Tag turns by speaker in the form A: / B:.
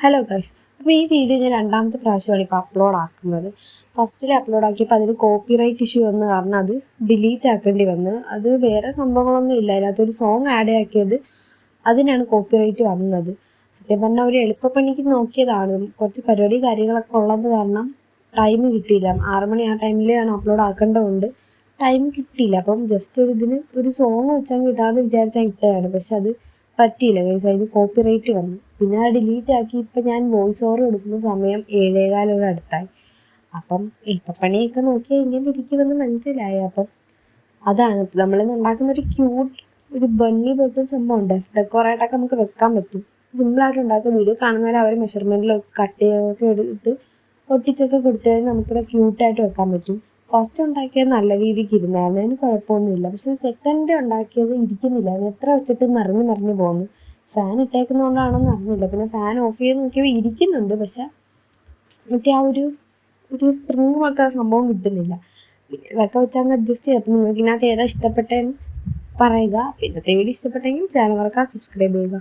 A: Hello guys, അപ്പോൾ ഈ video ഞാൻ രണ്ടാമത്തെ പ്രാവശ്യമാണ് ഇപ്പോൾ അപ്ലോഡ് ആക്കുന്നത്. ഫസ്റ്റിൽ അപ്ലോഡ് ആക്കിയപ്പോൾ അതിന് കോപ്പിറൈറ്റ് ഇഷ്യൂ വന്ന കാരണം അത് ഡിലീറ്റ് ആക്കേണ്ടി വന്നു. അത് വേറെ സംഭവങ്ങളൊന്നും ഇല്ല, അതിനകത്തൊരു സോങ് ആഡ് ആക്കിയത് അതിനാണ് കോപ്പിറൈറ്റ് വന്നത്. സത്യം പറഞ്ഞാൽ ഒരു എളുപ്പപ്പണിക്ക് നോക്കിയതാണ്. കുറച്ച് പരിപാടി കാര്യങ്ങളൊക്കെ ഉള്ളത് കാരണം ടൈം കിട്ടിയില്ല. 6 മണി ആ ടൈമിലാണ് അപ്ലോഡ് ആക്കേണ്ടതുകൊണ്ട് ടൈം കിട്ടിയില്ല. അപ്പം ജസ്റ്റ് ഇതിന് ഒരു സോങ് വെച്ചാൽ കിട്ടാമെന്ന് വിചാരിച്ചാൽ ഇട്ടതാണ്. പക്ഷെ അത് പറ്റിയില്ല ഗൈസ്, അതിന് കോപ്പിറൈറ്റ് വന്നു. പിന്നെ അത് ഡിലീറ്റ് ആക്കി ഇപ്പം ഞാൻ വോയിസ് ഓവർ കൊടുക്കുന്ന സമയം 7:15 അടുത്തായി. അപ്പം എളുപ്പപ്പണിയൊക്കെ നോക്കിയാൽ ഇങ്ങനെ ഇരിക്കുമെന്ന് മനസ്സിലായി. അപ്പം അതാണ് നമ്മളിന്ന് ഉണ്ടാക്കുന്ന ഒരു ക്യൂട്ട് ഒരു ബണ്ണി പോലത്തെ സംഭവം. ഡെസ്ക് ഡെക്കോറായിട്ടൊക്കെ നമുക്ക് വെക്കാൻ പറ്റും. സിമ്പിളായിട്ട് ഉണ്ടാക്കുന്ന വീഡിയോ കാണുന്നവരെ അവർ മെഷർമെൻറ്റിലൊക്കെ കട്ട് ചെയ്തൊക്കെ എടുത്ത് ഒട്ടിച്ചൊക്കെ കൊടുത്താൽ നമുക്കിത് ക്യൂട്ടായിട്ട് വെക്കാൻ പറ്റും. ഫസ്റ്റ് ഉണ്ടാക്കിയത് നല്ല രീതിക്ക് ഇരുന്നായിരുന്നു, അതിന് കുഴപ്പമൊന്നുമില്ല. പക്ഷെ സെക്കൻഡ് ഉണ്ടാക്കിയത് ഇരിക്കുന്നില്ല, അതിന് എത്ര വെച്ചിട്ട് മറിഞ്ഞു പോകുന്നു. ഫാൻ ഇട്ടേക്കുന്നതുകൊണ്ടാണെന്ന് അറിഞ്ഞില്ല. പിന്നെ ഫാൻ ഓഫ് ചെയ്ത് നോക്കിയപ്പോൾ ഇരിക്കുന്നുണ്ട്, പക്ഷെ മറ്റേ ആ ഒരു സ്പ്രിങ് പോലത്തെ സംഭവം കിട്ടുന്നില്ല. പിന്നെ ഇതൊക്കെ വെച്ച് അങ്ങ് അഡ്ജസ്റ്റ് ചെയ്യാം. അപ്പം നിങ്ങൾക്ക് ഇതിനകത്ത് ഏതാ ഇഷ്ടപ്പെട്ടതെന്ന് പറയുക. ഇന്നത്തെ വീഡിയോ ഇഷ്ടപ്പെട്ടെങ്കിൽ ചാനൽ മറക്കാതെ സബ്സ്ക്രൈബ് ചെയ്യുക.